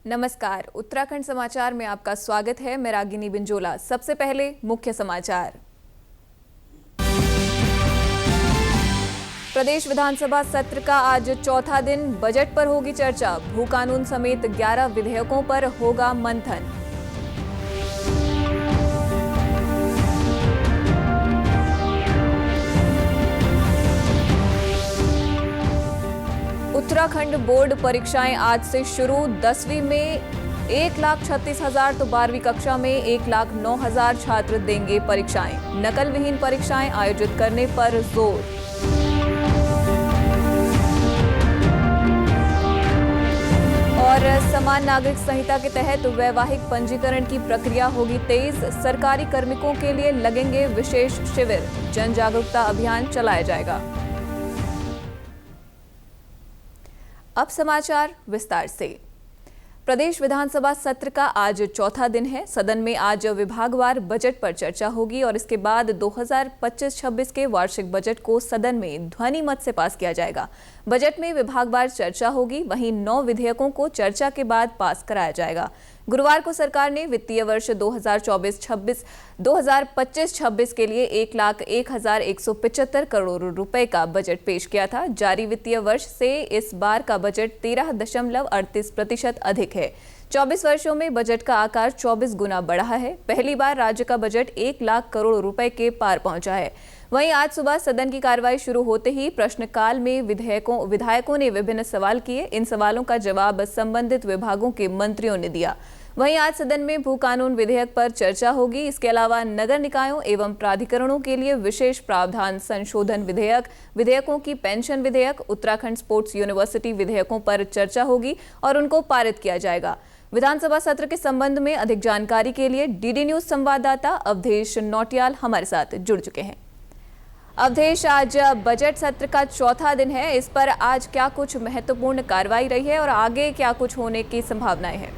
नमस्कार, उत्तराखंड समाचार में आपका स्वागत है। मैं रागिनी बिंजोला। सबसे पहले मुख्य समाचार। प्रदेश विधानसभा सत्र का आज चौथा दिन, बजट पर होगी चर्चा। भू कानून समेत 11 विधेयकों पर होगा मंथन। उत्तराखंड बोर्ड परीक्षाएं आज से शुरू। 10वीं में 1,36,000 तो 12वीं कक्षा में 1,09,000 छात्र देंगे परीक्षाएं। नकल विहीन परीक्षाएं आयोजित करने पर जोर। और समान नागरिक संहिता के तहत वैवाहिक पंजीकरण की प्रक्रिया होगी तेज। सरकारी कार्मिकों के लिए लगेंगे विशेष शिविर। जन जागरूकता अभियान चलाया जाएगा। अब समाचार विस्तार से। प्रदेश विधानसभा सत्र का आज चौथा दिन है। सदन में आज विभागवार बजट पर चर्चा होगी और इसके बाद 2025-26 के वार्षिक बजट को सदन में ध्वनि मत से पास किया जाएगा। बजट में विभागवार चर्चा होगी, वहीं 9 विधेयकों को चर्चा के बाद पास कराया जाएगा। गुरुवार को सरकार ने वित्तीय वर्ष 2025-26 के लिए 1,01,175 करोड़ रुपए का बजट पेश किया था। जारी वित्तीय वर्ष से इस बार का बजट 13.38% अधिक है। 24 वर्षों में बजट का आकार 24 गुना बढ़ा है। पहली बार राज्य का बजट 1 लाख करोड़ रुपए के पार पहुंचा है। वहीं आज सुबह सदन की कार्रवाई शुरू होते ही प्रश्नकाल में विधायकों ने विभिन्न सवाल किए। इन सवालों का जवाब संबंधित विभागों के मंत्रियों ने दिया। वहीं आज सदन में भू कानून विधेयक पर चर्चा होगी। इसके अलावा नगर निकायों एवं प्राधिकरणों के लिए विशेष प्रावधान संशोधन विधेयक, विधेयकों की पेंशन विधेयक, उत्तराखंड स्पोर्ट्स यूनिवर्सिटी विधेयकों पर चर्चा होगी और उनको पारित किया जाएगा। विधानसभा सत्र के संबंध में अधिक जानकारी के लिए डीडी न्यूज संवाददाता अवधेश नौटियाल हमारे साथ जुड़ चुके हैं। अवधेश, आज बजट सत्र का चौथा दिन है। इस पर आज क्या कुछ महत्वपूर्ण कार्रवाई रही है और आगे क्या कुछ होने की संभावनाएं हैं?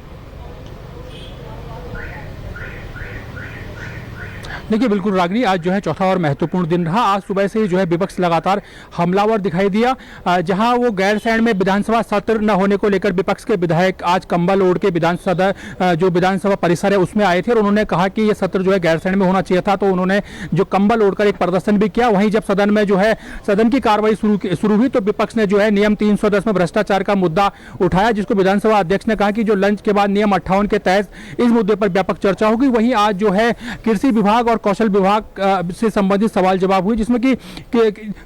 देखिए, बिल्कुल रागिनी, आज जो है चौथा और महत्वपूर्ण दिन रहा। आज सुबह से जो है विपक्ष लगातार हमलावर दिखाई दिया। जहां वो गैरसैंण में विधानसभा सत्र न होने को लेकर विपक्ष के विधायक आज कंबल ओढ़ के विधानसभा परिसर है उसमें आए थे और उन्होंने कहा कि ये सत्र जो है गैरसैंण में होना चाहिए था। तो उन्होंने जो कंबल ओढ़कर एक प्रदर्शन भी किया। वहीं जब सदन में जो है सदन की कार्रवाई शुरू हुई तो विपक्ष ने जो है नियम 310 में भ्रष्टाचार का मुद्दा उठाया, जिसको विधानसभा अध्यक्ष ने कहा कि जो लंच के बाद नियम 58 के तहत इस मुद्दे पर व्यापक चर्चा होगी। वहीं आज जो है कृषि विभाग और कौशल विभाग से संबंधित सवाल जवाब हुए, जिसमें कि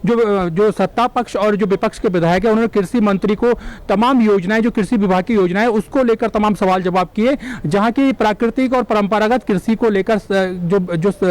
जो सत्ता पक्ष और जो विपक्ष के विधायक है उन्होंने कृषि मंत्री को तमाम योजनाएं, जो कृषि विभाग की योजनाएं उसको लेकर तमाम सवाल जवाब किए। जहां की प्राकृतिक और परंपरागत कृषि को लेकर जो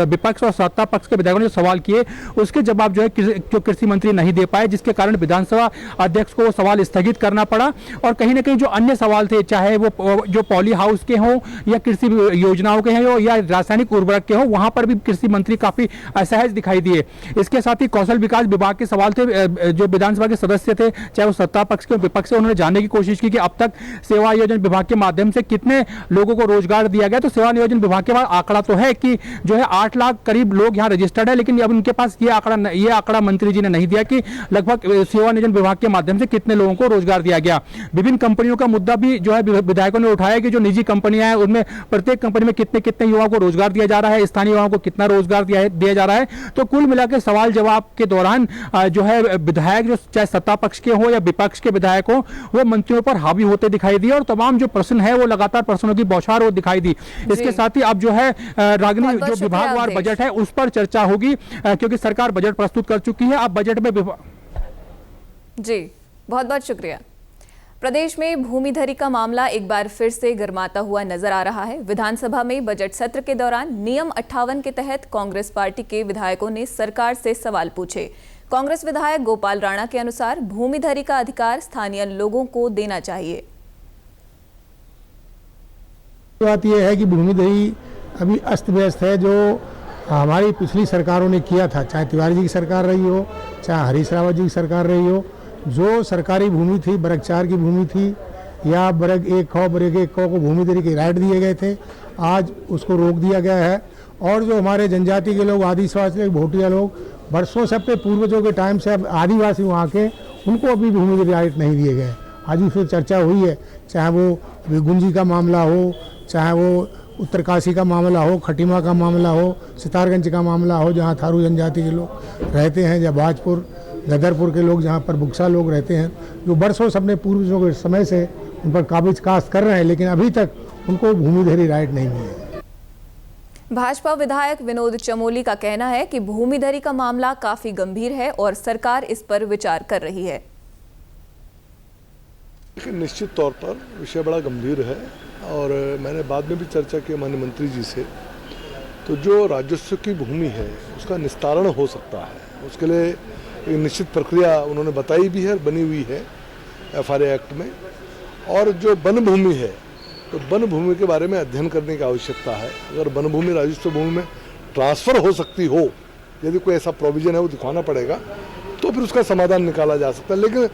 विपक्ष और सत्ता पक्ष के विधायकों ने जो सवाल किए उसके जवाब जो है जो कृषि मंत्री नहीं दे पाए, जिसके कारण विधानसभा अध्यक्ष को सवाल स्थगित करना पड़ा। और कहीं ना कहीं जो अन्य सवाल थे, चाहे वो जो पॉली हाउस के हों या कृषि योजनाओं के हैं या रासायनिक उर्वरक के हों, वहां पर भी कृषि मंत्री काफी असहज दिखाई दिए। इसके साथ ही कौशल विकास विभाग के सवाल थे। जो विधानसभा के सदस्य थे, चाहे वो सत्ता पक्ष के विपक्ष से, उन्होंने जानने की कोशिश की कि अब तक सेवा नियोजन विभाग के माध्यम से कितने लोगों को रोजगार दिया गया। तो सेवा नियोजन विभाग के पास आंकड़ा तो है कि जो है 8 लाख करीब लोग यहाँ रजिस्टर्ड है, लेकिन अब उनके पास ये आंकड़ा मंत्री जी ने नहीं दिया कि लगभग सेवा नियोजन विभाग के माध्यम से कितने लोगों को रोजगार दिया गया। विभिन्न कंपनियों का मुद्दा भी जो है विधायकों ने उठाया कि जो निजी कंपनियां हैं उनमें प्रत्येक कंपनी में कितने कितने युवाओं को रोजगार दिया जा रहा है, स्थानीय युवाओं को कितना रोजगार दिया जा रहा है। तो कुल मिलाकर सवाल जवाब के दौरान जो है विधायक, जो चाहे सत्ता पक्ष के हो या विपक्ष के विधायक हो, वो मंत्रियों पर हावी होते दिखाई दिए और तमाम जो प्रश्न है वो लगातार प्रश्नों की बौछार वो दिखाई दी। इसके साथ ही अब जो है रागिनी, जो विभागवार बजट है उस पर चर्चा होगी, क्योंकि सरकार बजट प्रस्तुत कर चुकी है। अब बजट में जी बहुत बहुत शुक्रिया। प्रदेश में भूमिधरी का मामला एक बार फिर से गर्माता हुआ नजर आ रहा है। विधानसभा में बजट सत्र के दौरान नियम 58 के तहत कांग्रेस पार्टी के विधायकों ने सरकार से सवाल पूछे। कांग्रेस विधायक गोपाल राणा के अनुसार भूमिधरी का अधिकार स्थानीय लोगों को देना चाहिए। बात यह है कि भूमिधरी अभी अस्त व्यस्त है। जो हमारी पिछली सरकारों ने किया था, चाहे तिवारी जी की सरकार रही हो, चाहे हरीश रावत जी की सरकार रही हो, जो सरकारी भूमि थी, बरग 4 की भूमि थी या बरग 1 खो बरग 1 खो को भूमिधरी के राइट दिए गए थे, आज उसको रोक दिया गया है। और जो हमारे जनजाति के लोग, आदिवासी भोटिया लोग, बरसों से अपने पूर्वजों के टाइम से अब आदिवासी वहाँ के, उनको अभी भूमिधरी राइट नहीं दिए गए। आज उसमें चर्चा हुई है, चाहे वो गुंजी का मामला हो, चाहे वो उत्तरकाशी का मामला हो, खटीमा का मामला हो, सितारगंज का मामला हो जहाँ थारू जनजाति के लोग रहते हैं, या भाजपुर गदरपुर के लोग जहाँ पर बुक्सा लोग रहते हैं, जो बरसों से अपने पूर्वजों के समय से उन पर काबिज कास्त कर रहे हैं, लेकिन अभी तक उनको भूमिधरी राइट नहीं मिली। भाजपा विधायक विनोद चमोली का कहना है कि भूमिधरी का मामला काफी गंभीर है और सरकार इस पर विचार कर रही है। निश्चित तौर पर विषय बड़ा गंभीर है और मैंने बाद में भी चर्चा की माननीय मंत्री जी से, तो जो राजस्व की भूमि है उसका निस्तारण हो सकता है, उसके लिए एक निश्चित प्रक्रिया उन्होंने बताई भी है, बनी हुई है FRA एक्ट में। और जो वन भूमि है तो वन भूमि के बारे में अध्ययन करने की आवश्यकता है। अगर वन भूमि राजस्व भूमि में ट्रांसफर हो सकती हो, यदि कोई ऐसा प्रोविजन है वो दिखाना पड़ेगा, तो फिर उसका समाधान निकाला जा सकता है। लेकिन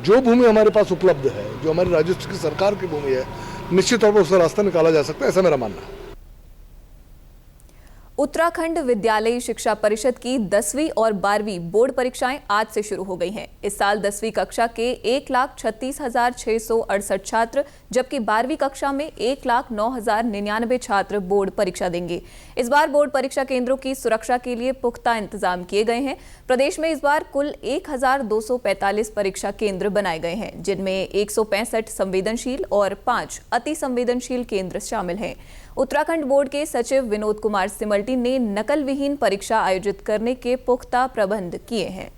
जो भूमि हमारे पास उपलब्ध है, जो हमारी राजस्व की सरकार की भूमि है, निश्चित तौर पर उसका रास्ता निकाला जा सकता है, ऐसा मेरा मानना है। उत्तराखंड विद्यालयी शिक्षा परिषद की 10वीं और 12वीं बोर्ड परीक्षाएं आज से शुरू हो गई हैं। इस साल 10वीं कक्षा के 1,36,668 छात्र, जबकि 12वीं कक्षा में 1,09,099 छात्र बोर्ड परीक्षा देंगे। इस बार बोर्ड परीक्षा केंद्रों की सुरक्षा के लिए पुख्ता इंतजाम किए गए हैं। प्रदेश में इस बार कुल 1,245 परीक्षा केंद्र बनाए गए हैं, जिनमें 165 संवेदनशील और 5 अति संवेदनशील केंद्र शामिल हैं। उत्तराखंड बोर्ड के सचिव विनोद कुमार सिमल्टी ने नकल विहीन परीक्षा आयोजित करने के पुख्ता प्रबंध किए हैं।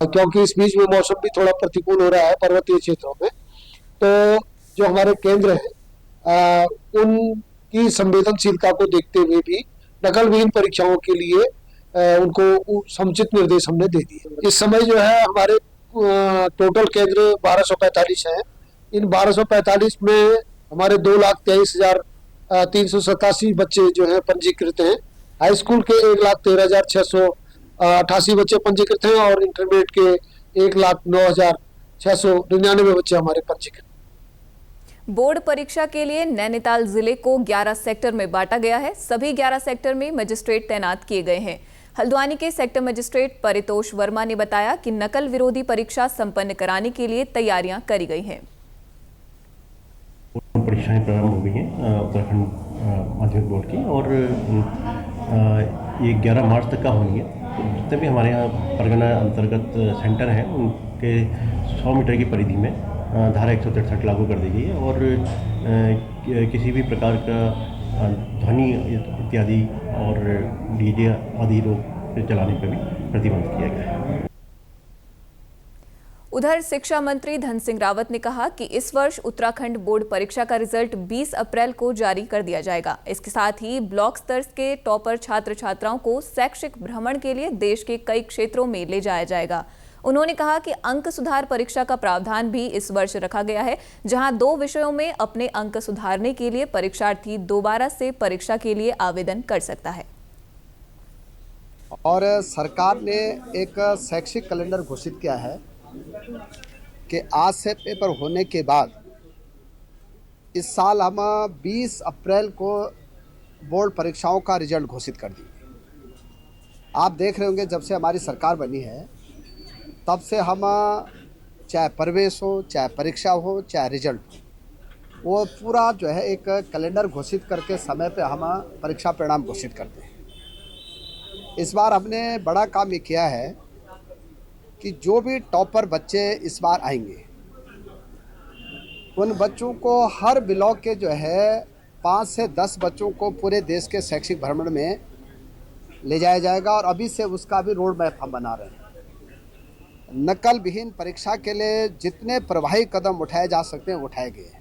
क्योंकि इस बीच में मौसम भी थोड़ा प्रतिकूल हो रहा है पर्वतीय क्षेत्रों में, तो जो हमारे केंद्र हैं उनकी संवेदनशीलता को देखते हुए भी नकल विहीन परीक्षाओं के लिए उनको समुचित निर्देश हमने दे दिए। इस समय जो है हमारे टोटल केंद्र 1245 हैं। इन 1245 में हमारे 2,23,387 बच्चे जो हैं पंजीकृत हैं। हाई स्कूल के 1,13,688 बच्चे पंजीकृत हैं और इंटरमीडिएट के 1,09,699 बच्चे हमारे पंजीकृत। बोर्ड परीक्षा के लिए नैनीताल जिले को 11 सेक्टर में बांटा गया है। सभी 11 सेक्टर में मजिस्ट्रेट तैनात किए गए हैं। हल्द्वानी के सेक्टर मजिस्ट्रेट परितोष वर्मा ने बताया कि नकल विरोधी परीक्षा संपन्न कराने के लिए तैयारियां करी गई हैं। परीक्षाएं प्रारंभ हो गई हैं उत्तराखंड माध्यमिक बोर्ड की, और ये 11 मार्च तक का होनी है। तो जितने भी हमारे यहाँ परगना अंतर्गत सेंटर हैं उनके 100 मीटर की परिधि में धारा 163 लागू कर दी गई है और किसी भी प्रकार का ध्वनि इत्यादि और डीजे आदि रोक चलाने पर भी प्रतिबंध किया गया है। उधर शिक्षा मंत्री धन सिंह रावत ने कहा कि इस वर्ष उत्तराखंड बोर्ड परीक्षा का रिजल्ट 20 अप्रैल को जारी कर दिया जाएगा। इसके साथ ही ब्लॉक स्तर के टॉपर छात्र छात्राओं को शैक्षिक भ्रमण के लिए देश के कई क्षेत्रों में ले जाया जाएगा। उन्होंने कहा कि अंक सुधार परीक्षा का प्रावधान भी इस वर्ष रखा गया है, जहां 2 विषयों में अपने अंक सुधारने के लिए परीक्षार्थी दोबारा से परीक्षा के लिए आवेदन कर सकता है। और सरकार ने एक शैक्षिक कैलेंडर घोषित किया है कि आज से पेपर होने के बाद इस साल हम 20 अप्रैल को बोर्ड परीक्षाओं का रिजल्ट घोषित कर दिए। आप देख रहे होंगे जब से हमारी सरकार बनी है तब से हम चाहे प्रवेश हो, चाहे परीक्षा हो, चाहे रिजल्ट हो, वो पूरा जो है एक कैलेंडर घोषित करके समय पे हम परीक्षा परिणाम घोषित करते हैं। इस बार हमने बड़ा काम ये किया है कि जो भी टॉपर बच्चे इस बार आएंगे उन बच्चों को हर ब्लॉक के जो है 5 से 10 बच्चों को पूरे देश के शैक्षिक भ्रमण में ले जाया जाएगा और अभी से उसका भी रोड मैप हम बना रहे हैं। नकल विहीन परीक्षा के लिए जितने प्रभावी कदम उठाए जा सकते हैं उठाए गए हैं।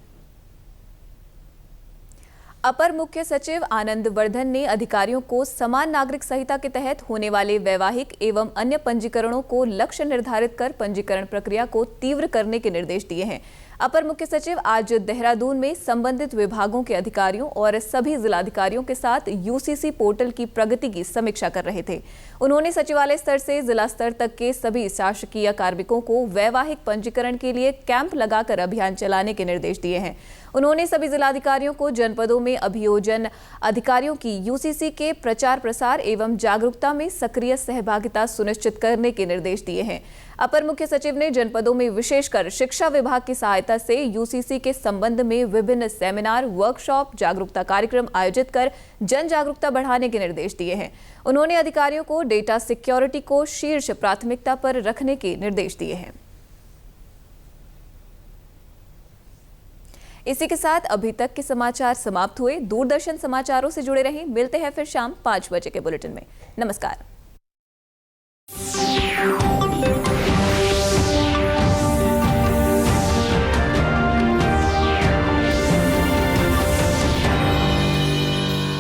अपर मुख्य सचिव आनंद वर्धन ने अधिकारियों को समान नागरिक संहिता के तहत होने वाले वैवाहिक एवं अन्य पंजीकरणों को लक्ष्य निर्धारित कर पंजीकरण प्रक्रिया को तीव्र करने के निर्देश दिए हैं। अपर मुख्य सचिव आज देहरादून में संबंधित विभागों के अधिकारियों और सभी जिलाधिकारियों के साथ यूसीसी पोर्टल की प्रगति की समीक्षा कर रहे थे। उन्होंने सचिवालय स्तर से जिला स्तर तक के सभी शासकीय कार्मिकों को वैवाहिक पंजीकरण के लिए कैंप लगाकर अभियान चलाने के निर्देश दिए हैं। उन्होंने सभी जिलाधिकारियों को जनपदों में अभियोजन अधिकारियों की यूसीसी के प्रचार प्रसार एवं जागरूकता में सक्रिय सहभागिता सुनिश्चित करने के निर्देश दिए हैं। अपर मुख्य सचिव ने जनपदों में विशेषकर शिक्षा विभाग की सहायता से यूसीसी के संबंध में विभिन्न सेमिनार, वर्कशॉप, जागरूकता कार्यक्रम आयोजित कर जन जागरूकता बढ़ाने के निर्देश दिए हैं। उन्होंने अधिकारियों को डेटा सिक्योरिटी को शीर्ष प्राथमिकता पर रखने के निर्देश दिए हैं। इसी के साथ अभी तक के समाचार समाप्त हुए। दूरदर्शन समाचारों से जुड़े रहें। मिलते हैं फिर शाम 5 बजे के बुलेटिन में। नमस्कार।